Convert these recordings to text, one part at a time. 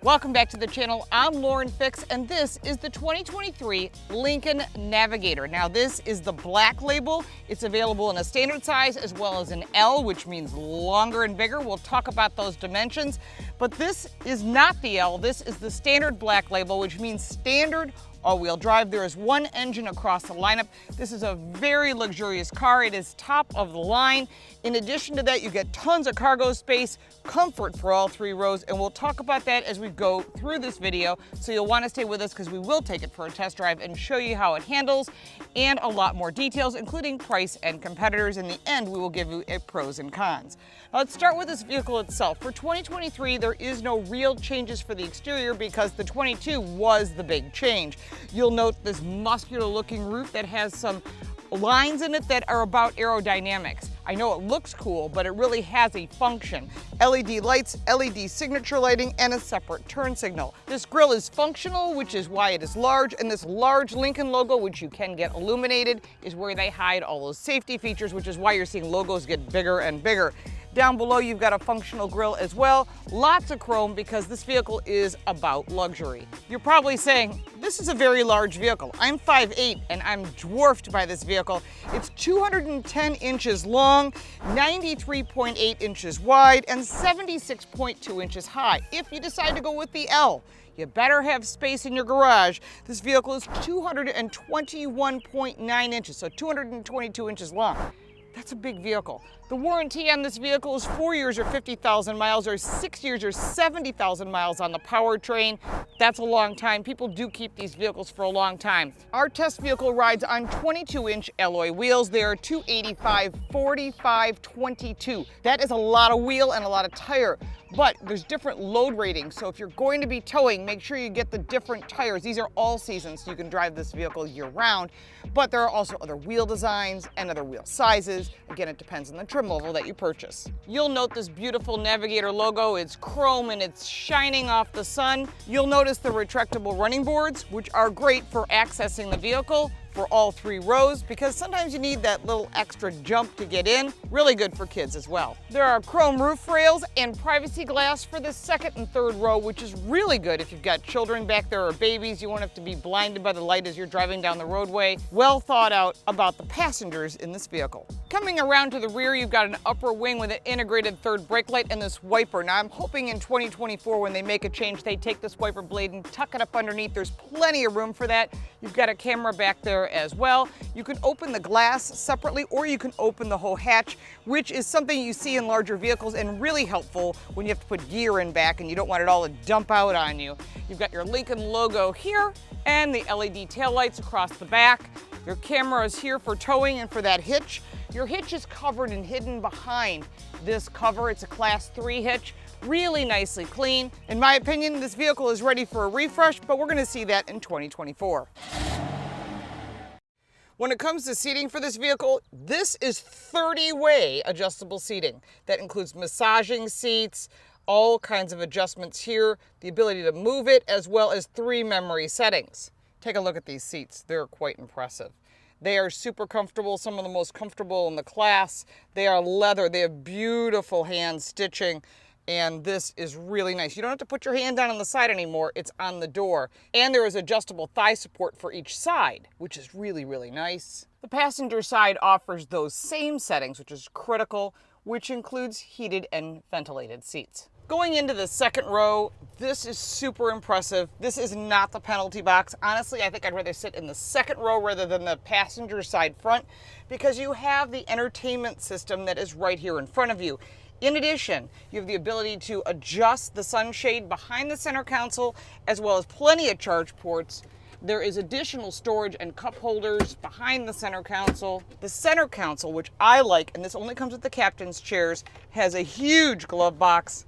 Welcome back to the channel. I'm Lauren Fix, and this is the 2023 Lincoln Navigator. Now, this is the black label. It's available in a standard size as well as an L, which means longer and bigger. We'll talk about those dimensions, but this is not the L. This is the standard black label, which means standard all-wheel drive. There is one engine across the lineup. This is a very luxurious car. It is top of the line. In addition to that, you get tons of cargo space, comfort for all three rows, and we'll talk about that as we go through this video. So you'll want to stay with us because we will take it for a test drive and show you how it handles and a lot more details, including price and competitors. In the end, we will give you a pros and cons. Now, let's start with this vehicle itself. For 2023, there is no real changes for the exterior because the 22 was the big change. You'll note this muscular looking roof that has some lines in it that are about aerodynamics. I know it looks cool, but it really has a function. LED lights, LED signature lighting, and a separate turn signal. This grille is functional, which is why it is large, and this large Lincoln logo, which you can get illuminated, is where they hide all those safety features, which is why you're seeing logos get bigger and bigger. Down below, you've got a functional grille as well. Lots of chrome because this vehicle is about luxury. You're probably saying, this is a very large vehicle. I'm 5'8" and I'm dwarfed by this vehicle. It's 210 inches long, 93.8 inches wide, and 76.2 inches high. If you decide to go with the L, you better have space in your garage. This vehicle is 221.9 inches, so 222 inches long. That's a big vehicle. The warranty on this vehicle is 4 years or 50,000 miles, or 6 years or 70,000 miles on the powertrain. That's a long time. People do keep these vehicles for a long time. Our test vehicle rides on 22-inch alloy wheels. They are 285, 45, 22. That is a lot of wheel and a lot of tire, but there's different load ratings. So if you're going to be towing, make sure you get the different tires. These are all seasons, so you can drive this vehicle year round, but there are also other wheel designs and other wheel sizes. Again, it depends on the trim level that you purchase. You'll note this beautiful Navigator logo. It's chrome and it's shining off the sun. You'll notice the retractable running boards, which are great for accessing the vehicle for all three rows, because sometimes you need that little extra jump to get in. Really good for kids as well. There are chrome roof rails and privacy glass for the second and third row, which is really good if you've got children back there or babies. You won't have to be blinded by the light as you're driving down the roadway. Well thought out about the passengers in this vehicle. Coming around to the rear, you've got an upper wing with an integrated third brake light and this wiper. Now, I'm hoping in 2024, when they make a change, they take this wiper blade and tuck it up underneath. There's plenty of room for that. You've got a camera back there as well. You can open the glass separately, or you can open the whole hatch, which is something you see in larger vehicles and really helpful when you have to put gear in back and you don't want it all to dump out on you. You've got your Lincoln logo here and the LED taillights across the back. Your camera is here for towing and for that hitch. Your hitch is covered and hidden behind this cover. It's a Class 3 hitch. Really nicely clean. In my opinion, this vehicle is ready for a refresh, but we're going to see that in 2024. When it comes to seating for this vehicle, this is 30-way adjustable seating. That includes massaging seats, all kinds of adjustments here, the ability to move it, as well as 3 memory settings. Take a look at these seats. They're quite impressive. They are super comfortable, some of the most comfortable in the class. They are leather. They have beautiful hand stitching, and this is really nice. You don't have to put your hand down on the side anymore. It's on the door. And there is adjustable thigh support for each side, which is really, really nice. The passenger side offers those same settings, which is critical, which includes heated and ventilated seats. Going into the second row, this is super impressive. This is not the penalty box. Honestly, I think I'd rather sit in the second row rather than the passenger side front, because you have the entertainment system that is right here in front of you. In addition, you have the ability to adjust the sunshade behind the center console, as well as plenty of charge ports. There is additional storage and cup holders behind the center console. The center console, which I like, and this only comes with the captain's chairs, has a huge glove box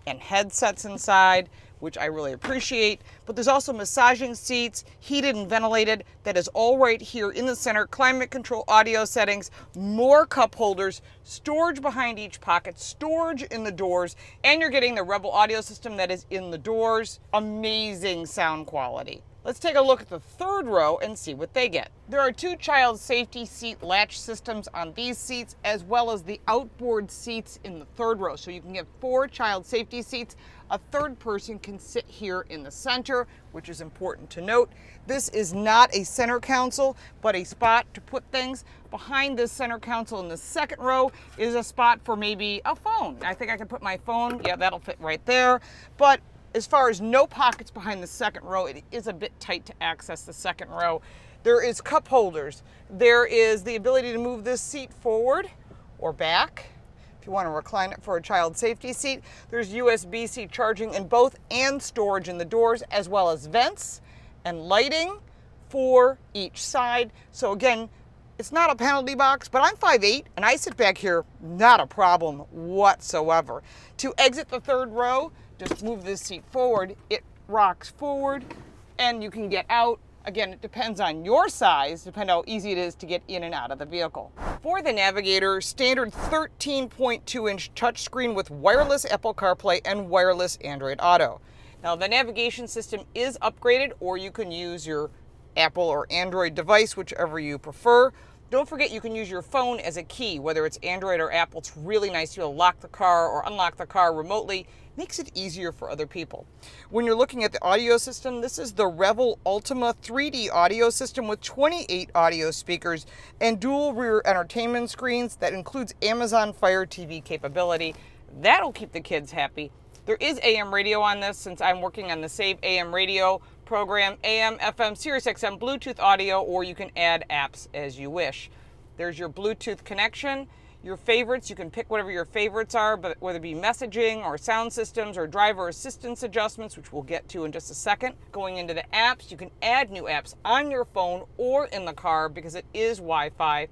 and headsets inside, which I really appreciate. But there's also massaging seats, heated and ventilated. That is all right here in the center. Climate control audio settings, more cup holders, storage behind each pocket, storage in the doors, and you're getting the Rebel audio system that is in the doors. Amazing sound quality. Let's take a look at the third row and see what they get. There are 2 child safety seat latch systems on these seats, as well as the outboard seats in the third row. So you can get 4 child safety seats. A third person can sit here in the center, which is important to note. This is not a center console, but a spot to put things. Behind this center console in the second row is a spot for maybe a phone. I think I can put my phone. Yeah, that'll fit right there. But as far as no pockets behind the second row, it is a bit tight to access the second row. There is cup holders. There is the ability to move this seat forward or back if you want to recline it for a child safety seat. There's USB-C charging in both and storage in the doors, as well as vents and lighting for each side. So again, it's not a penalty box, but I'm 5'8", and I sit back here, not a problem whatsoever. To exit the third row, just move this seat forward. It rocks forward and you can get out. Again, it depends on your size, depending how easy it is to get in and out of the vehicle. For the Navigator, standard 13.2-inch touchscreen with wireless Apple CarPlay and wireless Android Auto. Now, the navigation system is upgraded, or you can use your Apple or Android device, whichever you prefer. Don't forget you can use your phone as a key, whether it's Android or Apple. It's really nice to be able to lock the car or unlock the car remotely. Makes it easier for other people. When you're looking at the audio system, this is the Revel Ultima 3D audio system with 28 audio speakers and dual rear entertainment screens that includes Amazon Fire TV capability. That'll keep the kids happy. There is AM radio on this, since I'm working on the Save AM radio program, AM, FM, Sirius XM, Bluetooth audio, or you can add apps as you wish. There's your Bluetooth connection. Your favorites, you can pick whatever your favorites are, but whether it be messaging or sound systems or driver assistance adjustments, which we'll get to in just a second. Going into the apps, you can add new apps on your phone or in the car because it is Wi-Fi.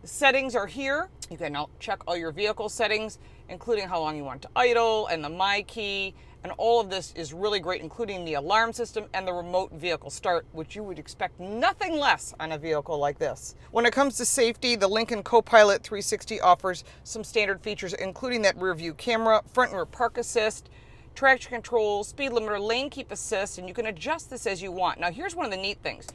The settings are here. You can now check all your vehicle settings, including how long you want to idle and the My Key. And all of this is really great, including the alarm system and the remote vehicle start, which you would expect nothing less on a vehicle like this. When it comes to safety, the Lincoln Copilot 360 offers some standard features, including that rear view camera, front and rear park assist, traction control, speed limiter, lane keep assist, and you can adjust this as you want. Now, here's one of the neat things.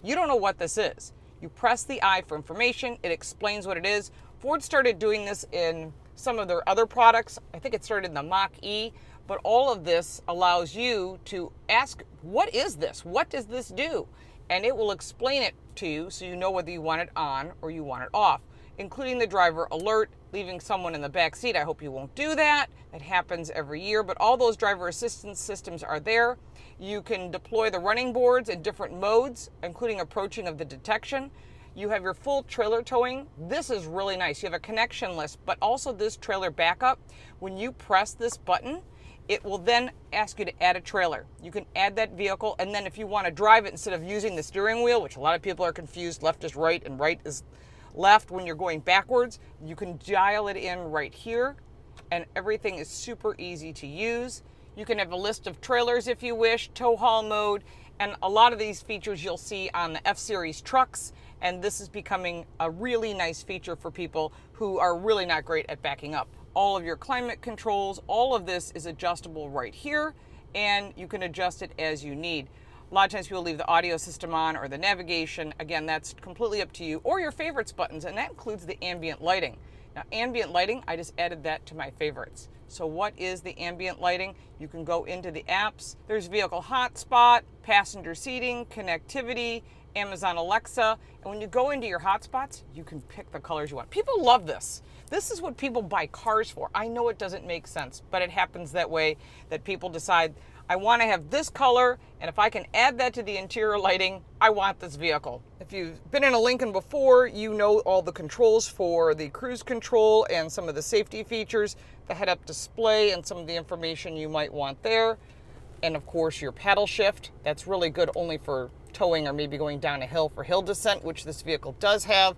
You don't know what this is. You press the I for information. It explains what it is. Ford started doing this in some of their other products. I think it started in the Mach-E. But all of this allows you to ask, what is this? What does this do? And it will explain it to you so you know whether you want it on or you want it off, including the driver alert, leaving someone in the back seat. I hope you won't do that. It happens every year, but all those driver assistance systems are there. You can deploy the running boards in different modes, including approaching of the detection. You have your full trailer towing. This is really nice. You have a connection list, but also this trailer backup. When you press this button, it will then ask you to add a trailer. You can add that vehicle, and then if you want to drive it instead of using the steering wheel, which a lot of people are confused, left is right and right is left when you're going backwards, you can dial it in right here, and everything is super easy to use. You can have a list of trailers if you wish, tow haul mode, and a lot of these features you'll see on the F-Series trucks, and this is becoming a really nice feature for people who are really not great at backing up. All of your climate controls, all of this is adjustable right here, and you can adjust it as you need. A lot of times people leave the audio system on or the navigation. Again, that's completely up to you, or your favorites buttons, and that includes the ambient lighting. Now, ambient lighting, I just added that to my favorites. So what is the ambient lighting? You can go into the apps. There's vehicle hotspot, passenger seating, connectivity, Amazon Alexa, and when you go into your hotspots, you can pick the colors you want. People love this. This is what people buy cars for. I know it doesn't make sense, but it happens that way, that people decide, I want to have this color, and if I can add that to the interior lighting, I want this vehicle. If you've been in a Lincoln before, you know all the controls for the cruise control and some of the safety features, the head-up display and some of the information you might want there. And of course your paddle shift. That's really good only for towing or maybe going down a hill for hill descent, which this vehicle does have.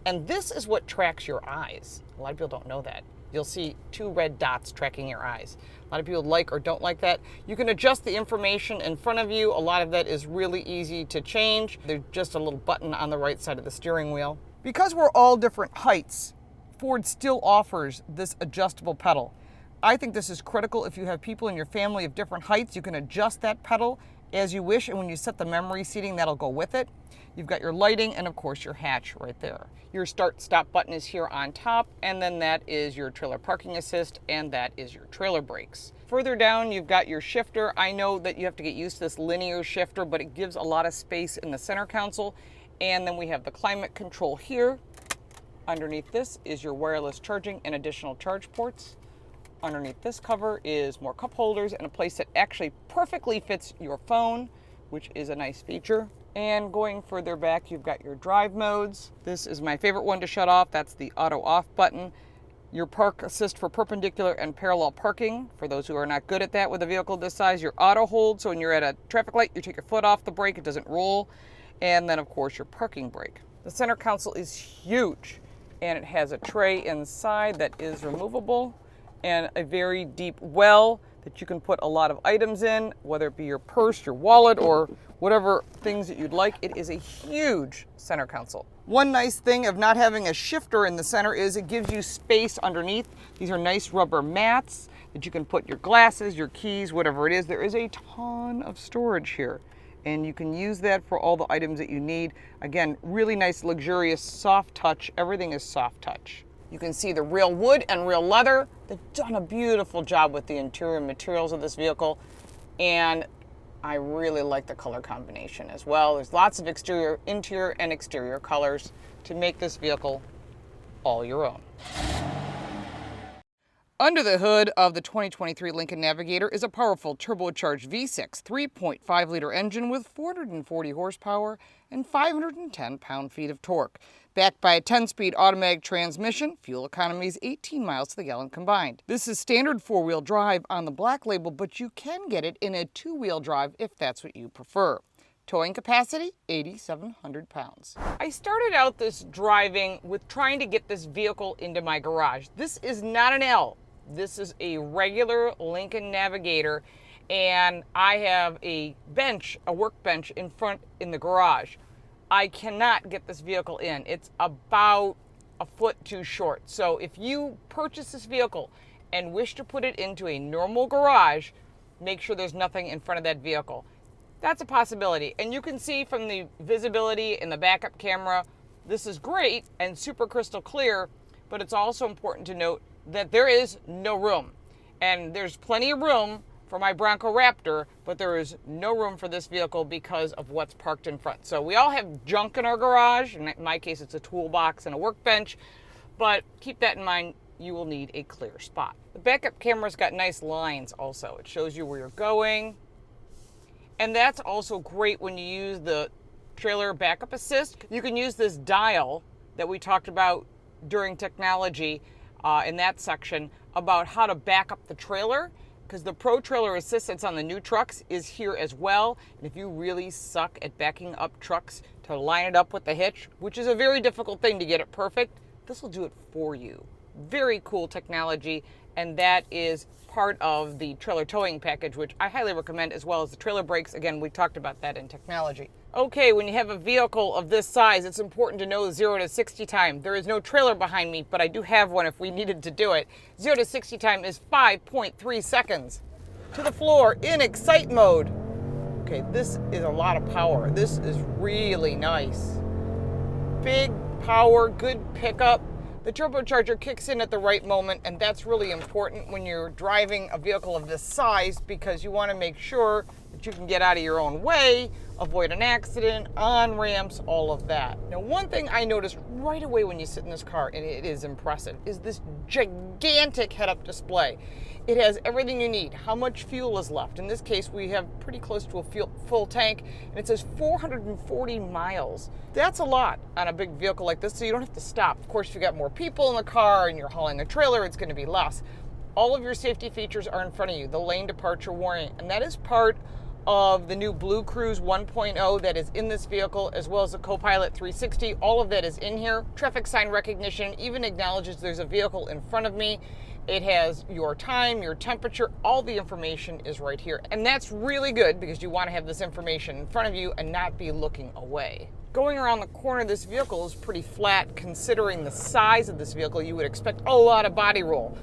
And this is what tracks your eyes. A lot of people don't know that. You'll see 2 red dots tracking your eyes. A lot of people like or don't like that. You can adjust the information in front of you. A lot of that is really easy to change. There's just a little button on the right side of the steering wheel. Because we're all different heights, Ford still offers this adjustable pedal. I think this is critical. If you have people in your family of different heights, you can adjust that pedal as you wish, and when you set the memory seating, that'll go with it. You've got your lighting and of course your hatch right there. Your start stop button is here on top, and then that is your trailer parking assist, and that is your trailer brakes. Further down, you've got your shifter. I know that you have to get used to this linear shifter, but it gives a lot of space in the center console. And then we have the climate control here. Underneath this is your wireless charging and additional charge ports. Underneath this cover is more cup holders and a place that actually perfectly fits your phone, which is a nice feature. And going further back, you've got your drive modes. This is my favorite one to shut off. That's the auto off button. Your park assist for perpendicular and parallel parking, for those who are not good at that with a vehicle this size. Your auto hold, so when you're at a traffic light, you take your foot off the brake, it doesn't roll. And then of course your parking brake. The center console is huge, and it has a tray inside that is removable, and a very deep well that you can put a lot of items in, whether it be your purse, your wallet, or whatever things that you'd like. It is a huge center console. One nice thing of not having a shifter in the center is it gives you space underneath. These are nice rubber mats that you can put your glasses, your keys, whatever it is. There is a ton of storage here, and you can use that for all the items that you need. Again, really nice, luxurious, soft touch. Everything is soft touch. You can see the real wood and real leather. They've done a beautiful job with the interior materials of this vehicle, and I really like the color combination as well. There's lots of interior and exterior colors to make this vehicle all your own. Under the hood of the 2023 Lincoln Navigator is a powerful turbocharged V6 3.5-liter engine with 440 horsepower and 510 pound-feet of torque. Backed by a 10-speed automatic transmission, fuel economy is 18 miles to the gallon combined. This is standard 4-wheel drive on the black label, but you can get it in a 2-wheel drive if that's what you prefer. Towing capacity, 8,700 pounds. I started out this driving with trying to get this vehicle into my garage. This is not an L. This is a regular Lincoln Navigator, and I have a bench, a workbench in front in the garage. I cannot get this vehicle in. It's about a foot too short. So if you purchase this vehicle and wish to put it into a normal garage, make sure there's nothing in front of that vehicle. That's a possibility. And you can see from the visibility in the backup camera, this is great and super crystal clear, but it's also important to note that there is no room. And there's plenty of room for my Bronco Raptor, but there is no room for this vehicle because of what's parked in front. So we all have junk in our garage. In my case, it's a toolbox and a workbench, but keep that in mind. You will need a clear spot. The backup camera's got nice lines also. It shows you where you're going. And that's also great when you use the trailer backup assist. You can use this dial that we talked about during technology in that section about how to back up the trailer, because the Pro Trailer Assist that's on the new trucks is here as well. And if you really suck at backing up trucks to line it up with the hitch, which is a very difficult thing to get it perfect, this will do it for you. Very cool technology, and that is part of the trailer towing package, which I highly recommend, as well as the trailer brakes. Again, we talked about that in technology. Okay, when you have a vehicle of this size, it's important to know 0 to 60 time. There is no trailer behind me, but I do have one if we needed to do it. 0 to 60 time is 5.3 seconds. To the floor in excite mode. Okay, this is a lot of power. This is really nice. Big power, good pickup. The turbocharger kicks in at the right moment, and that's really important when you're driving a vehicle of this size, because you want to make sure that you can get out of your own way, avoid an accident, on ramps, all of that. Now, one thing I noticed right away when you sit in this car, and it is impressive, is this gigantic head-up display. It has everything you need. How much fuel is left? In this case, we have pretty close to a full tank, and it says 440 miles. That's a lot on a big vehicle like this, so you don't have to stop. Of course, if you got more people in the car and you're hauling a trailer, it's going to be less. All of your safety features are in front of you. The lane departure warning, and that is part of the new Blue Cruise 1.0 that is in this vehicle, as well as the Copilot 360. All of that is in here. Traffic sign recognition even acknowledges there's a vehicle in front of me. It has your time, your temperature, all the information is right here. And that's really good, because you want to have this information in front of you and not be looking away. Going around the corner of this vehicle is pretty flat. Considering the size of this vehicle, you would expect a lot of body roll.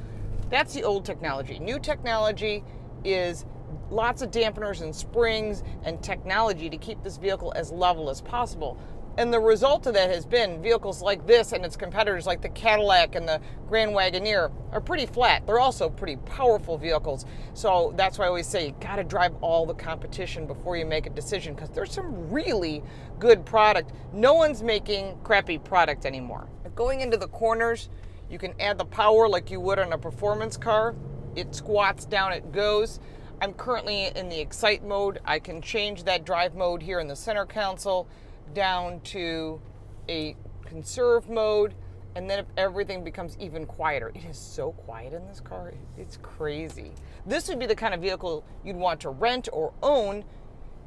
That's the old technology. New technology is lots of dampeners and springs and technology to keep this vehicle as level as possible. And the result of that has been vehicles like this and its competitors like the Cadillac and the Grand Wagoneer are pretty flat. They're also pretty powerful vehicles. So that's why I always say you gotta drive all the competition before you make a decision, because there's some really good product. No one's making crappy product anymore. Going into the corners, you can add the power like you would on a performance car. It squats down, it goes. I'm currently in the Excite mode. I can change that drive mode here in the center console down to a conserve mode, and then if everything becomes even quieter. It is so quiet in this car, it's crazy. This would be the kind of vehicle you'd want to rent or own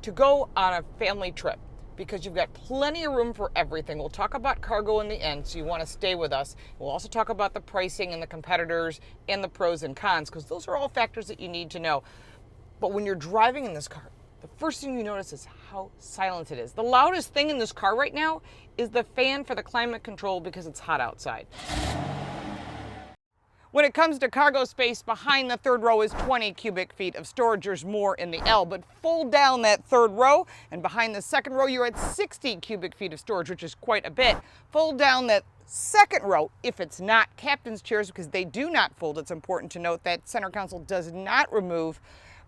to go on a family trip, because you've got plenty of room for everything. We'll talk about cargo in the end, so you want to stay with us. We'll also talk about the pricing and the competitors and the pros and cons, because those are all factors that you need to know. But when you're driving in this car, the first thing you notice is how silent it is. The loudest thing in this car right now is the fan for the climate control, because it's hot outside. When it comes to cargo space, behind the third row is 20 cubic feet of storage. There's more in the L, but fold down that third row, and behind the second row, you're at 60 cubic feet of storage, which is quite a bit. Fold down that second row, if it's not captain's chairs, because they do not fold. It's important to note that center console does not remove.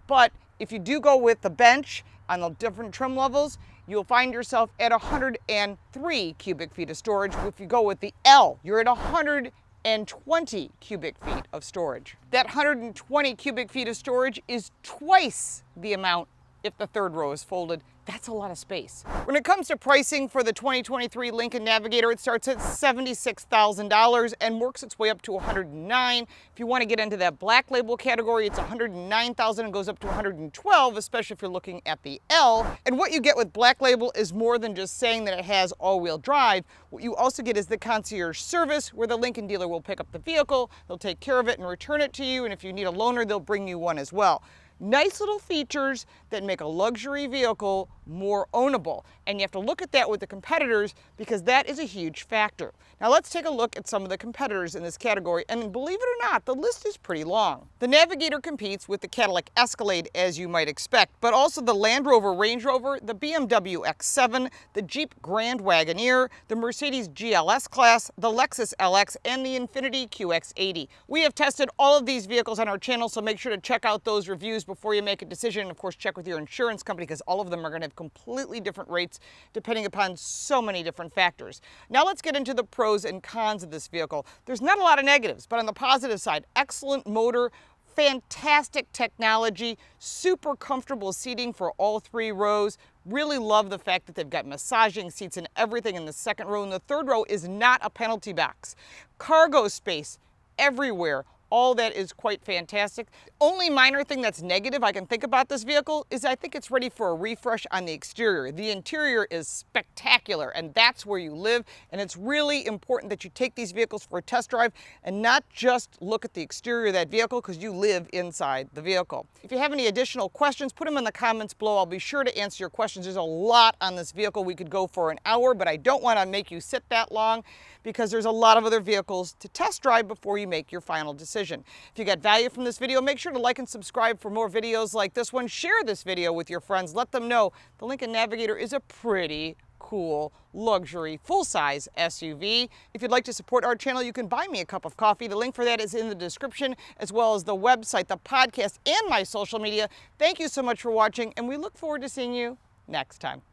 But if you do go with the bench on the different trim levels, you'll find yourself at 103 cubic feet of storage. If you go with the L, you're at 120 cubic feet of storage. That 120 cubic feet of storage is twice the amount if the third row is folded. That's a lot of space. When it comes to pricing for the 2023 Lincoln Navigator, it starts at $76,000 and works its way up to $109,000. If you want to get into that black label category, it's $109,000 and goes up to $112,000, especially if you're looking at the L. And what you get with black label is more than just saying that it has all-wheel drive. What you also get is the concierge service, where the Lincoln dealer will pick up the vehicle, they'll take care of it and return it to you, and if you need a loaner, they'll bring you one as well. Nice little features that make a luxury vehicle more ownable. And you have to look at that with the competitors, because that is a huge factor. Now let's take a look at some of the competitors in this category, and believe it or not, the list is pretty long. The Navigator competes with the Cadillac Escalade, as you might expect, but also the Land Rover Range Rover, the BMW X7, the Jeep Grand Wagoneer, the Mercedes GLS class, the Lexus LX, and the Infiniti QX80. We have tested all of these vehicles on our channel, so make sure to check out those reviews before you make a decision. And of course, check with your insurance company, because all of them are going to have completely different rates depending upon so many different factors. Now let's get into the pros and cons of this vehicle. There's not a lot of negatives, but on the positive side, excellent motor, fantastic technology, super comfortable seating for all three rows. Really love the fact that they've got massaging seats and everything in the second row, and the third row is not a penalty box. Cargo space everywhere. All that is quite fantastic. Only minor thing that's negative I can think about this vehicle is I think it's ready for a refresh on the exterior. The interior is spectacular, and that's where you live, and it's really important that you take these vehicles for a test drive and not just look at the exterior of that vehicle, because you live inside the vehicle. If you have any additional questions, put them in the comments below. I'll be sure to answer your questions. There's a lot on this vehicle. We could go for an hour, but I don't want to make you sit that long, because there's a lot of other vehicles to test drive before you make your final decision. If you got value from this video, make sure to like and subscribe for more videos like this one. Share this video with your friends. Let them know the Lincoln Navigator is a pretty cool luxury full-size SUV. If you'd like to support our channel, you can buy me a cup of coffee. The link for that is in the description, as well as the website, the podcast, and my social media. Thank you so much for watching, and we look forward to seeing you next time.